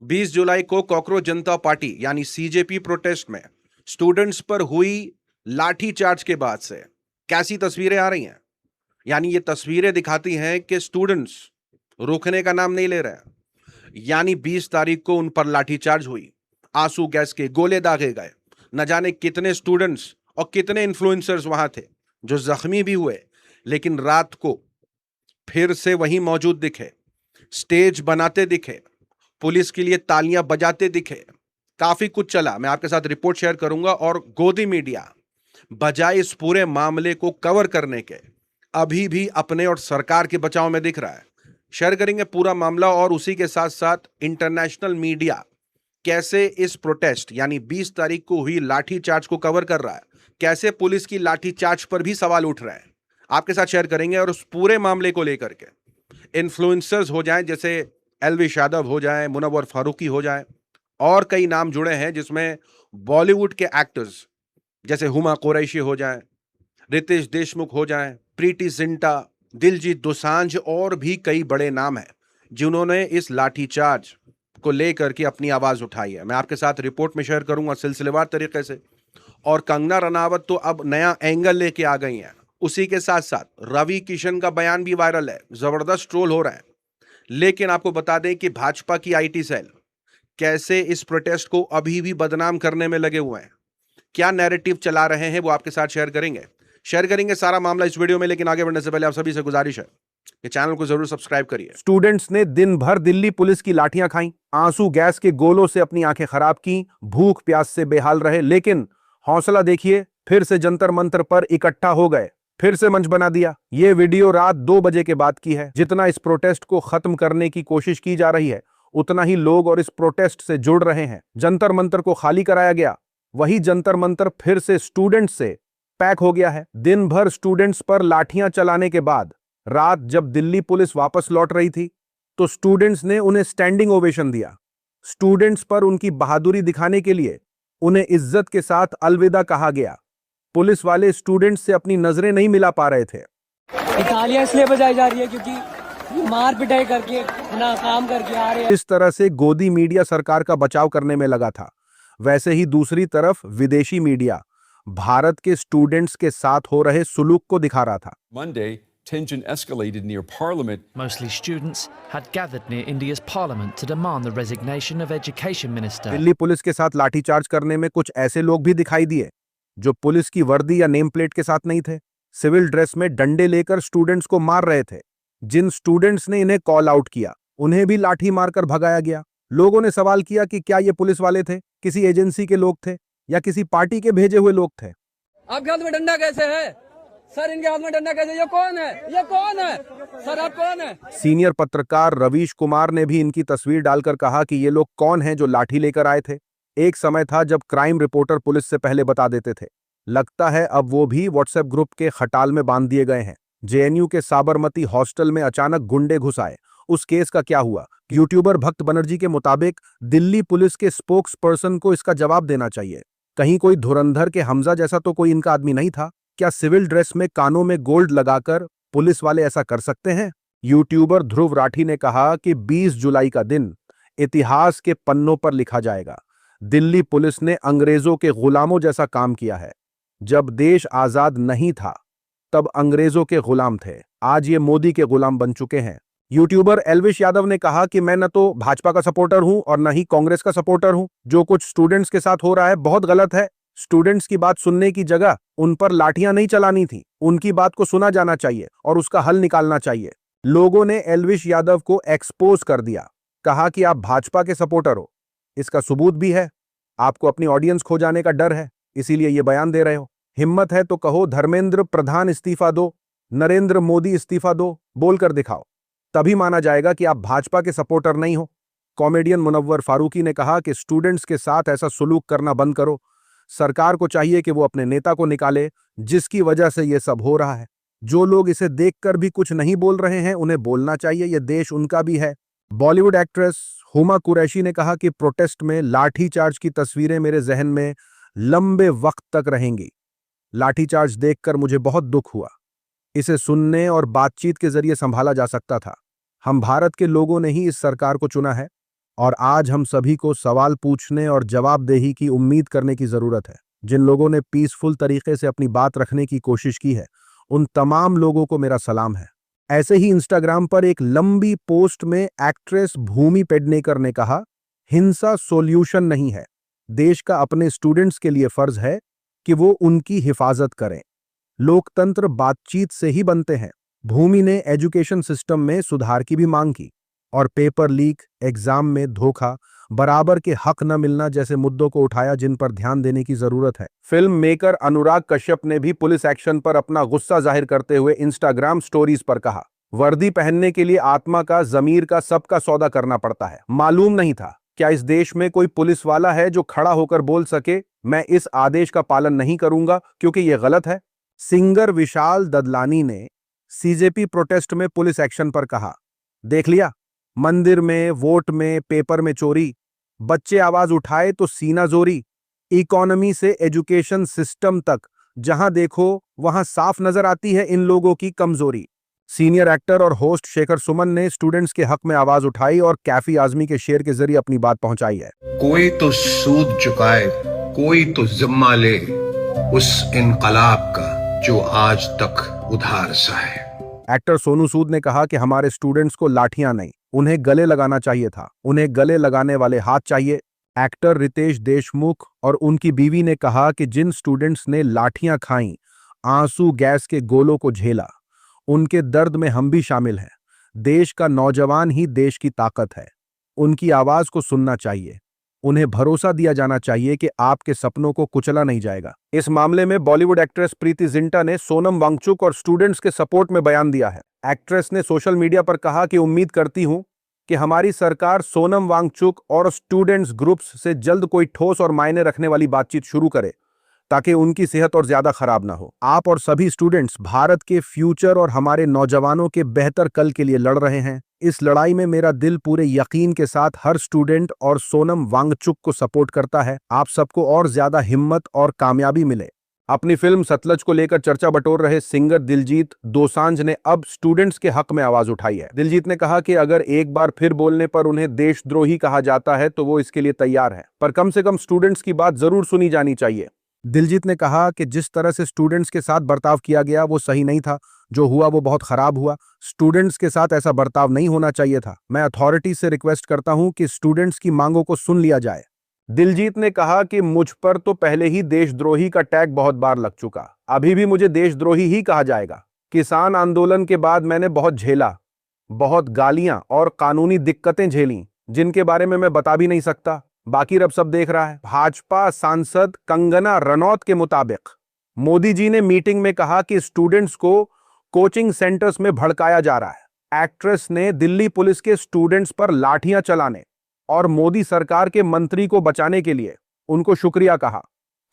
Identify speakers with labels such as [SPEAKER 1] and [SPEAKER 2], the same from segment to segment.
[SPEAKER 1] 20 जुलाई को कॉकरोच जनता पार्टी यानी CJP protest में स्टूडेंट्स पर हुई लाठीचार्ज के बाद से कैसी तस्वीरें आ रही हैं। यानी ये तस्वीरें दिखाती हैं कि स्टूडेंट्स रुकने का नाम नहीं ले रहे। यानी 20 तारीख को उन पर लाठीचार्ज हुई, आंसू गैस के गोले दागे गए। न जाने कितने स्टूडेंट्स और कितने इन्फ्लुएंसर्स वहां थे जो जख्मी भी हुए, लेकिन रात को फिर से वहीं मौजूद दिखे, स्टेज बनाते दिखे, पुलिस के लिए तालियां बजाते दिखे। काफी कुछ चला, मैं आपके साथ रिपोर्ट शेयर करूंगा। और गोदी मीडिया बजाय इस पूरे मामले को कवर करने के अभी भी अपने और सरकार के बचाव में दिख रहा है। शेयर करेंगे पूरा मामला और उसी के साथ साथ इंटरनेशनल मीडिया कैसे इस प्रोटेस्ट यानी 20 तारीख को हुई लाठीचार्ज को कवर कर रहा है, कैसे पुलिस की लाठीचार्ज पर भी सवाल उठ रहे हैं, आपके साथ शेयर करेंगे। और उस पूरे मामले को लेकर के इन्फ्लुएंसर्स हो जाएं, जैसे एलविश यादव हो जाएं, मुनव्वर फारूकी हो जाएं, और कई नाम जुड़े हैं जिसमें बॉलीवुड के एक्टर्स जैसे हुमा कुरैशी हो जाएं, रितेश देशमुख हो जाएं, प्रीति जिंटा, दिलजीत दोसांझ और भी कई बड़े नाम हैं जिन्होंने इस लाठीचार्ज को लेकर के अपनी आवाज उठाई है। मैं आपके साथ रिपोर्ट में शेयर करूंगा सिलसिलेवार तरीके से। और कंगना रनावत तो अब नया एंगल लेके आ गई हैं। उसी के साथ साथ रवि किशन का बयान भी वायरल है, जबरदस्त ट्रोल हो रहा है। लेकिन आपको बता दें कि भाजपा की आईटी सेल कैसे इस प्रोटेस्ट को अभी भी बदनाम करने में लगे हुए हैं, क्या नैरेटिव चला रहे हैं, वो आपके साथ शेयर करेंगे सारा मामला इस वीडियो में। लेकिन आगे बढ़ने से पहले आप सभी से गुजारिश है कि चैनल को जरूर सब्सक्राइब करिए।
[SPEAKER 2] स्टूडेंट्स ने दिन भर दिल्ली पुलिस की लाठियां खाई, आंसू गैस के गोलों से अपनी आंखें खराब की, भूख प्यास से बेहाल रहे, लेकिन हौसला देखिए, फिर से जंतर मंतर पर इकट्ठा हो गए, फिर से मंच बना दिया। ये वीडियो रात 2 बजे के बाद की है। जितना इस प्रोटेस्ट को खत्म करने की कोशिश की जा रही है, उतना ही लोग और इस प्रोटेस्ट से जुड़ रहे हैं। जंतर मंतर को खाली कराया गया, वही जंतर मंतर फिर से स्टूडेंट्स से पैक हो गया है। दिन भर स्टूडेंट्स पर लाठियां चलाने के बाद रात जब दिल्ली पुलिस वापस लौट रही थी, तो स्टूडेंट्स ने उन्हें स्टैंडिंग ओवेशन दिया। स्टूडेंट्स पर उनकी बहादुरी दिखाने के लिए उन्हें इज्जत के साथ अलविदा कहा गया। पुलिस वाले स्टूडेंट्स से अपनी नजरें नहीं मिला पा रहे थे।
[SPEAKER 3] तालियां इसलिए बजाई जा रही है क्योंकि मार पिटाई करके नाकाम करके आ रहे हैं।
[SPEAKER 2] इस तरह से गोदी मीडिया सरकार का बचाव करने में लगा था। वैसे ही दूसरी तरफ विदेशी मीडिया भारत के स्टूडेंट्स के साथ हो रहे सुलूक को दिखा रहा था।
[SPEAKER 4] Monday, tension escalated near Parliament.
[SPEAKER 5] Mostly students had gathered near India's parliament to demand the resignation of Education Minister.
[SPEAKER 2] Delhi police के साथ लाठीचार्ज करने में कुछ ऐसे लोग भी दिखाई दिए जो पुलिस की वर्दी या नेम प्लेट के साथ नहीं थे। सिविल ड्रेस में डंडे लेकर स्टूडेंट्स को मार रहे थे। जिन स्टूडेंट्स ने इन्हें कॉल आउट किया, उन्हें भी लाठी मारकर भगाया गया। लोगों ने सवाल किया कि क्या ये पुलिस वाले थे, किसी एजेंसी के लोग थे, या किसी पार्टी के भेजे हुए लोग थे।
[SPEAKER 3] आपके हाथ में डंडा कैसे है सर? इनके हाथ में डंडा कैसे? ये कौन है? ये कौन है सर? आप कौन है?
[SPEAKER 2] सीनियर पत्रकार रवीश कुमार ने भी इनकी तस्वीर डालकर कहा कि ये लोग कौन हैं जो लाठी लेकर आए थे। एक समय था जब क्राइम रिपोर्टर पुलिस से पहले बता देते थे। लगता है अब वो भी व्हाट्सएप ग्रुप के खटाल में बांध दिए गए हैं। जेएनयू के साबरमती हॉस्टल में अचानक गुंडे घुस आए, उस केस का क्या हुआ? यूट्यूबर भक्त बनर्जी के मुताबिक दिल्ली पुलिस के स्पोक्स पर्सन को इसका जवाब देना चाहिए। कहीं कोई धुरंधर के हमजा जैसा तो कोई इनका आदमी नहीं था? क्या सिविल ड्रेस में कानों में गोल्ड लगाकर पुलिस वाले ऐसा कर सकते हैं? यूट्यूबर ध्रुव राठी ने कहा कि 20 जुलाई का दिन इतिहास के पन्नों पर लिखा जाएगा। दिल्ली पुलिस ने अंग्रेजों के गुलामों जैसा काम किया है। जब देश आजाद नहीं था तब अंग्रेजों के गुलाम थे, आज ये मोदी के गुलाम बन चुके हैं। यूट्यूबर एलविश यादव ने कहा कि मैं न तो भाजपा का सपोर्टर हूं और न ही कांग्रेस का सपोर्टर हूं। जो कुछ स्टूडेंट्स के साथ हो रहा है बहुत गलत है। स्टूडेंट्स की बात सुनने की जगह उन पर लाठियां नहीं चलानी थी। उनकी बात को सुना जाना चाहिए और उसका हल निकालना चाहिए। लोगों ने एलविश यादव को एक्सपोज कर दिया, कहा कि आप भाजपा के सपोर्टर हो। इसका सबूत भी है। आपको अपनी ऑडियंस खो जाने का डर है, इसीलिए ये बयान दे रहे हो। हिम्मत है तो कहो धर्मेंद्र प्रधान इस्तीफा दो, नरेंद्र मोदी इस्तीफा दो, बोलकर दिखाओ, तभी माना जाएगा कि आप भाजपा के सपोर्टर नहीं हो। कॉमेडियन मुनव्वर फारूकी ने कहा कि स्टूडेंट्स के साथ ऐसा सुलूक करना बंद करो। सरकार को चाहिए कि वो अपने नेता को निकाले जिसकी वजह से ये सब हो रहा है। जो लोग इसे देखकर भी कुछ नहीं बोल रहे हैं, उन्हें बोलना चाहिए, ये देश उनका भी है। बॉलीवुड एक्ट्रेस हुमा कुरैशी ने कहा कि प्रोटेस्ट में लाठीचार्ज की तस्वीरें मेरे जहन में लंबे वक्त तक रहेंगी। लाठीचार्ज देखकर मुझे बहुत दुख हुआ। इसे सुनने और बातचीत के जरिए संभाला जा सकता था। हम भारत के लोगों ने ही इस सरकार को चुना है। और आज हम सभी को सवाल पूछने और जवाबदेही की उम्मीद करने की जरूरत है। जिन लोगों ने पीसफुल तरीके से अपनी बात रखने की कोशिश की है, उन तमाम लोगों को मेरा सलाम है। ऐसे ही इंस्टाग्राम पर एक लंबी पोस्ट में एक्ट्रेस भूमि पेडनेकर ने कहा, हिंसा सॉल्यूशन नहीं है। देश का अपने स्टूडेंट्स के लिए फर्ज है कि वो उनकी हिफाजत करें। लोकतंत्र बातचीत से ही बनते हैं। भूमि ने एजुकेशन सिस्टम में सुधार की भी मांग की और पेपर लीक, एग्जाम में धोखा, बराबर के हक न मिलना जैसे मुद्दों को उठाया जिन पर ध्यान देने की जरूरत है। फिल्म मेकर अनुराग कश्यप ने भी पुलिस एक्शन पर अपना गुस्सा जाहिर करते हुए इंस्टाग्राम स्टोरीज पर कहा, वर्दी पहनने के लिए आत्मा का, जमीर का, सबका सौदा करना पड़ता है। मालूम नहीं था क्या इस देश में कोई पुलिस वाला है जो खड़ा होकर बोल सके, मैं इस आदेश का पालन नहीं करूंगा क्योंकि यह गलत है। सिंगर विशाल ददलानी ने सीजेपी प्रोटेस्ट में पुलिस एक्शन पर कहा, देख लिया, मंदिर में, वोट में, पेपर में चोरी, बच्चे आवाज उठाए तो सीना जोरी। इकोनॉमी से एजुकेशन सिस्टम तक जहां देखो वहां साफ नजर आती है इन लोगों की कमजोरी। सीनियर एक्टर और होस्ट शेखर सुमन ने स्टूडेंट्स के हक में आवाज उठाई और कैफी आजमी के शेर के जरिए अपनी बात पहुंचाई है।
[SPEAKER 6] कोई तो सूद चुकाए, कोई तो जिम्मा ले उस इनकलाब का जो आज तक उधार सा है।
[SPEAKER 2] एक्टर सोनू सूद ने कहा कि हमारे स्टूडेंट्स को लाठियां नहीं, उन्हें गले लगाना चाहिए था। उन्हें गले लगाने वाले हाथ चाहिए। एक्टर रितेश देशमुख और उनकी बीवी ने कहा कि जिन स्टूडेंट्स ने लाठियां खाईं, आंसू गैस के गोलों को झेला, उनके दर्द में हम भी शामिल हैं। देश का नौजवान ही देश की ताकत है। उनकी आवाज को सुनना चाहिए। उन्हें भरोसा दिया जाना चाहिए कि आपके सपनों को कुचला नहीं जाएगा। इस मामले में बॉलीवुड एक्ट्रेस प्रीति जिंटा ने सोनम वांगचुक और स्टूडेंट्स के सपोर्ट में बयान दिया है। एक्ट्रेस ने सोशल मीडिया पर कहा कि उम्मीद करती हूं कि हमारी सरकार सोनम वांगचुक और स्टूडेंट्स ग्रुप्स से जल्द कोई ठोस और मायने रखने वाली बातचीत शुरू करे ताकि उनकी सेहत और ज्यादा खराब ना हो। आप और सभी स्टूडेंट्स भारत के फ्यूचर और हमारे नौजवानों के बेहतर कल के लिए लड़ रहे हैं। इस लड़ाई में मेरा दिल पूरे यकीन के साथ हर स्टूडेंट और सोनम वांगचुक को सपोर्ट करता है। आप सबको और ज्यादा हिम्मत और कामयाबी मिले। अपनी फिल्म सतलज को लेकर चर्चा बटोर रहे सिंगर दिलजीत दोसांझ ने अब स्टूडेंट्स के हक में आवाज उठाई है। दिलजीत ने कहा कि अगर एक बार फिर बोलने पर उन्हें देशद्रोही कहा जाता है तो वो इसके लिए तैयार है, पर कम से कम स्टूडेंट्स की बात जरूर सुनी जानी चाहिए। दिलजीत ने कहा कि जिस तरह से स्टूडेंट्स के साथ बर्ताव किया गया वो सही नहीं था। जो हुआ वो बहुत खराब हुआ। स्टूडेंट्स के साथ ऐसा बर्ताव नहीं होना चाहिए था। मैं अथॉरिटी से रिक्वेस्ट करता हूं कि स्टूडेंट्स की मांगों को सुन लिया जाए। दिलजीत ने कहा कि मुझ पर तो पहले ही देशद्रोही का टैग बहुत बार लग चुका, अभी भी मुझे देशद्रोही ही कहा जाएगा। किसान आंदोलन के बाद मैंने बहुत झेला, बहुत गालियां और कानूनी दिक्कतें झेली जिनके बारे में मैं बता भी नहीं सकता। बाकी रब सब देख रहा है। भाजपा सांसद कंगना रनौत के मुताबिक मोदी जी ने मीटिंग में कहा कि स्टूडेंट्स को कोचिंग सेंटर्स में भड़काया जा रहा है। एक्ट्रेस ने दिल्ली पुलिस के स्टूडेंट्स पर लाठियां चलाने और मोदी सरकार के मंत्री को बचाने के लिए उनको शुक्रिया कहा।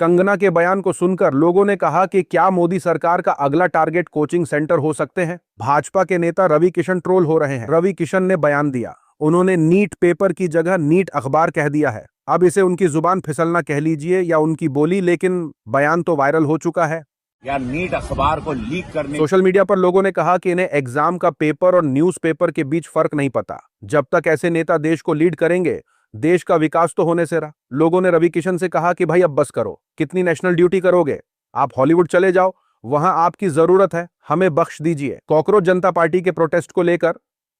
[SPEAKER 2] कंगना के बयान को सुनकर लोगों ने कहा कि क्या मोदी सरकार का अगला टारगेट कोचिंग सेंटर हो सकते हैं। भाजपा के नेता रवि किशन ट्रोल हो रहे हैं। रवि किशन ने बयान दिया, उन्होंने नीट पेपर की जगह नीट अखबार कह दिया है। अब इसे उनकी जुबान फिसलना कह लीजिए या उनकी बोली, लेकिन बयान तो वायरल हो चुका है।
[SPEAKER 7] या नीट अखबार को लीक करने।
[SPEAKER 2] सोशल मीडिया पर लोगों ने कहा कि इन्हें एग्जाम का पेपर और न्यूज़पेपर के बीच फर्क नहीं पता। जब तक ऐसे नेता देश को लीड करेंगे, देश का विकास तो होने से रहा। लोगों ने रवि किशन से कहा कि भाई अब बस करो, कितनी नेशनल ड्यूटी करोगे, आप हॉलीवुड चले जाओ, वहां आपकी जरूरत है, हमें बख्श दीजिए। कॉकरोच जनता पार्टी के प्रोटेस्ट को लेकर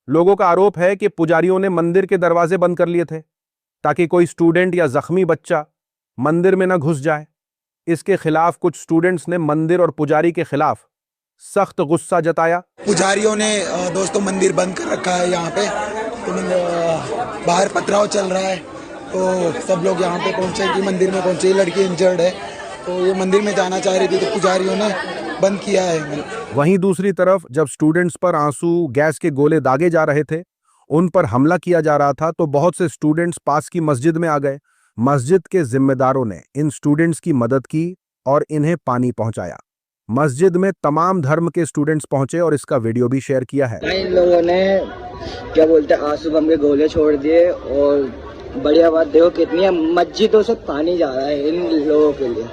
[SPEAKER 2] लोगों का आरोप है कि पुजारियों ने मंदिर के दरवाजे बंद कर लिए थे ताकि कोई स्टूडेंट या जख्मी बच्चा मंदिर में न घुस जाए। इसके खिलाफ कुछ स्टूडेंट्स ने मंदिर और पुजारी के खिलाफ सख्त गुस्सा जताया।
[SPEAKER 8] पुजारियों ने दोस्तों मंदिर बंद कर रखा है, यहाँ पे बाहर पथराव चल रहा है, तो सब लोग यहाँ पे पहुंचे कि मंदिर में पहुंचे। लड़की इंजर्ड है तो ये मंदिर में जाना चाह रही थी तो पुजारियों ने बंद किया है।
[SPEAKER 2] वहीं दूसरी तरफ जब स्टूडेंट्स पर आंसू गैस के गोले दागे जा रहे थे, उन पर हमला किया जा रहा था, तो बहुत से स्टूडेंट्स पास की मस्जिद में आ गए। मस्जिद के जिम्मेदारों ने इन स्टूडेंट्स की मदद की और इन्हें पानी पहुंचाया। मस्जिद में तमाम धर्म के स्टूडेंट्स पहुंचे और इसका वीडियो भी शेयर किया है।
[SPEAKER 9] इन लोगों ने क्या बोलते हैं आंसू बम के गोले छोड़ दिए और बढ़िया बात देखो कितनी है, मस्जिदों से पानी जा रहा है इन लोगों के लिए,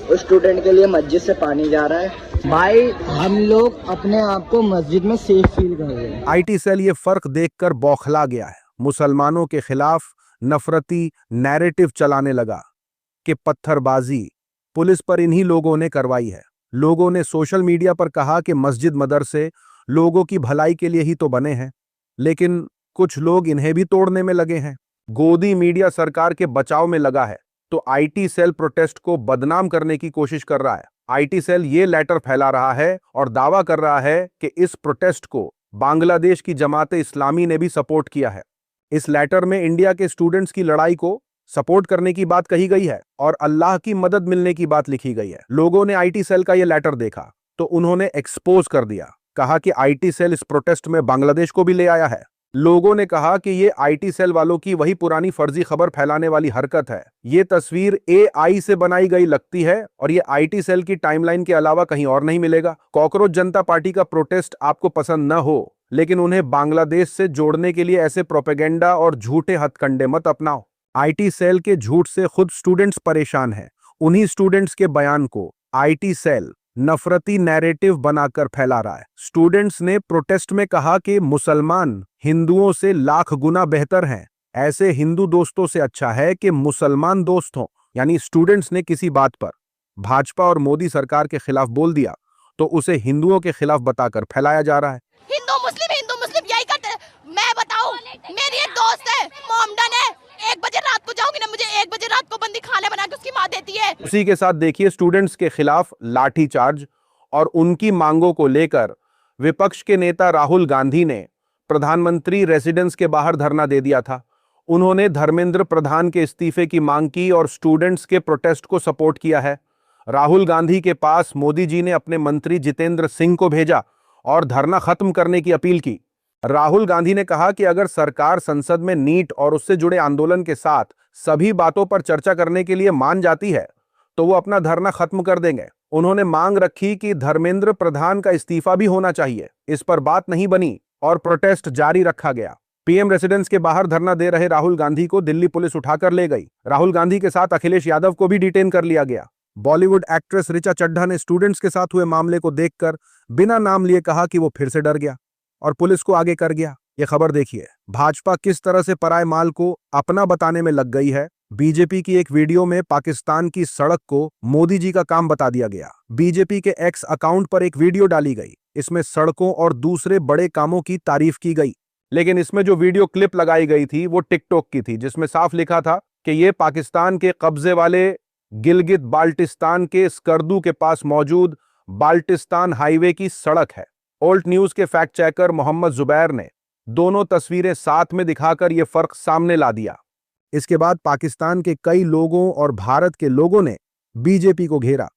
[SPEAKER 9] उस स्टूडेंट के लिए मस्जिद से पानी जा रहा है। भाई हम लोग अपने आप को मस्जिद में सेफ फील कर रहे हैं।
[SPEAKER 2] आईटी सेल ये फर्क देखकर बौखला गया है मुसलमानों के खिलाफ नफरती नैरेटिव चलाने लगा कि पत्थरबाजी पुलिस पर इन्हीं लोगों ने करवाई है। लोगों ने सोशल मीडिया पर कहा कि मस्जिद मदरसे लोगों की भलाई के लिए ही तो बने हैं, लेकिन कुछ लोग इन्हें भी तोड़ने में लगे हैं। गोदी मीडिया सरकार के बचाव में लगा है तो आईटी सेल प्रोटेस्ट को बदनाम करने की कोशिश कर रहा है। आईटी सेल ये लेटर फैला रहा है और दावा कर रहा है कि इस प्रोटेस्ट को बांग्लादेश की जमाते इस्लामी ने भी सपोर्ट किया है। इस लेटर में इंडिया के स्टूडेंट्स की लड़ाई को सपोर्ट करने की बात कही गई है और अल्लाह की मदद मिलने की बात लिखी गई है। लोगों ने आईटी सेल का यह लेटर देखा तो उन्होंने एक्सपोज कर दिया, कहा कि आईटी सेल इस प्रोटेस्ट में बांग्लादेश को भी ले आया है। लोगों ने कहा कि ये आईटी सेल वालों की वही पुरानी फर्जी खबर फैलाने वाली हरकत है। ये तस्वीर एआई से बनाई गई लगती है और ये आईटी सेल की टाइमलाइन के अलावा कहीं और नहीं मिलेगा। कॉकरोच जनता पार्टी का प्रोटेस्ट आपको पसंद न हो, लेकिन उन्हें बांग्लादेश से जोड़ने के लिए ऐसे प्रोपेगेंडा और झूठे हथकंडे मत अपनाओ। आईटी सेल के झूठ से खुद स्टूडेंट्स परेशान हैं। उन्हीं स्टूडेंट्स के बयान को आईटी सेल नफरती नैरेटिव बनाकर फैला रहा है। स्टूडेंट्स ने प्रोटेस्ट में कहा कि मुसलमान हिंदुओं से लाख गुना बेहतर हैं। ऐसे हिंदू दोस्तों से अच्छा है कि मुसलमान दोस्त हों। यानी स्टूडेंट्स ने किसी बात पर भाजपा और मोदी सरकार के खिलाफ बोल दिया तो उसे हिंदुओं के खिलाफ बताकर फैलाया जा रहा है।
[SPEAKER 10] हिंदू मुस्लिम यही करते हैं। मैं बताऊं, मेरी एक दोस्त है, मोमडन है, 1 बजे रात को जाऊंगी ना, मुझे 1 बजे रात को बंदी खाने बना के उसकी माँ देती है।
[SPEAKER 2] उसी के साथ देखिए स्टूडेंट्स के खिलाफ लाठीचार्ज और उनकी मांगों को लेकर विपक्ष के नेता राहुल गांधी ने प्रधानमंत्री रेजिडेंस के बाहर धरना दे दिया था। उन्होंने धर्मेंद्र प्रधान के इस्तीफे की मांग की और स्टूडेंट्स के प्रोटेस्ट को सपोर्ट किया है। राहुल गांधी के पास मोदी जी ने अपने मंत्री जितेंद्र सिंह को भेजा और धरना खत्म करने की अपील की। राहुल गांधी ने कहा कि अगर सरकार संसद में नीट और उससे जुड़े आंदोलन के साथ सभी बातों पर चर्चा करने के लिए मान जाती है तो वो अपना धरना खत्म कर देंगे। उन्होंने मांग रखी कि धर्मेंद्र प्रधान का इस्तीफा भी होना चाहिए। इस पर बात नहीं बनी और प्रोटेस्ट जारी रखा गया। पीएम रेसिडेंस के बाहर धरना दे रहे राहुल गांधी को दिल्ली पुलिस उठाकर ले गई। राहुल गांधी के साथ अखिलेश यादव को भी डिटेन कर लिया गया। बॉलीवुड एक्ट्रेस ऋचा चड्ढा ने स्टूडेंट्स के साथ हुए मामले को देखकर बिना नाम लिए कहा कि वो फिर से डर गया और पुलिस को आगे कर गया। ये खबर देखिए, भाजपा किस तरह से पराए माल को अपना बताने में लग गई है। बीजेपी की एक वीडियो में पाकिस्तान की सड़क को मोदी जी का काम बता दिया गया। बीजेपी के एक्स अकाउंट पर एक वीडियो डाली गई। इसमें सड़कों और दूसरे बड़े कामों की तारीफ की गई, लेकिन इसमें जो वीडियो क्लिप लगाई गई थी वो टिकटॉक की थी, जिसमें साफ लिखा था कि ये पाकिस्तान के कब्जे वाले गिलगित बाल्टिस्तान के स्कर्दू के पास मौजूद बाल्टिस्तान हाईवे की सड़क है। ओल्ट न्यूज के फैक्ट चेकर मोहम्मद जुबैर ने दोनों तस्वीरें साथ में दिखाकर यह फर्क सामने ला दिया। इसके बाद पाकिस्तान के कई लोगों और भारत के लोगों ने बीजेपी को घेरा।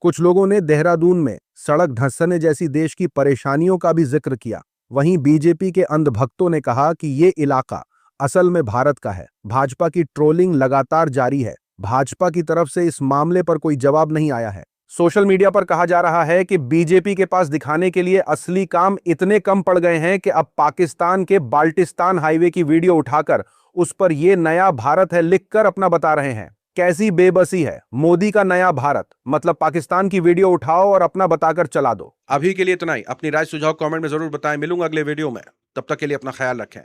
[SPEAKER 2] कुछ लोगों ने देहरादून में सड़क धंसने जैसी देश की परेशानियों का भी जिक्र किया। वहीं बीजेपी के अंधभक्तों ने कहा कि ये इलाका असल में भारत का है। भाजपा की ट्रोलिंग लगातार जारी है। भाजपा की तरफ से इस मामले पर कोई जवाब नहीं आया है। सोशल मीडिया पर कहा जा रहा है कि बीजेपी के पास दिखाने के लिए असली काम इतने कम पड़ गए हैं कि अब पाकिस्तान के बाल्टिस्तान हाईवे की वीडियो उठाकर उस पर यह नया भारत है लिखकर अपना बता रहे हैं। कैसी बेबसी है। मोदी का नया भारत मतलब पाकिस्तान की वीडियो उठाओ और अपना बताकर चला दो।
[SPEAKER 1] अभी के लिए इतना ही। अपनी राय सुझाव कमेंट में जरूर बताएं। मिलूंगा अगले वीडियो में। तब तक के लिए अपना ख्याल रखें।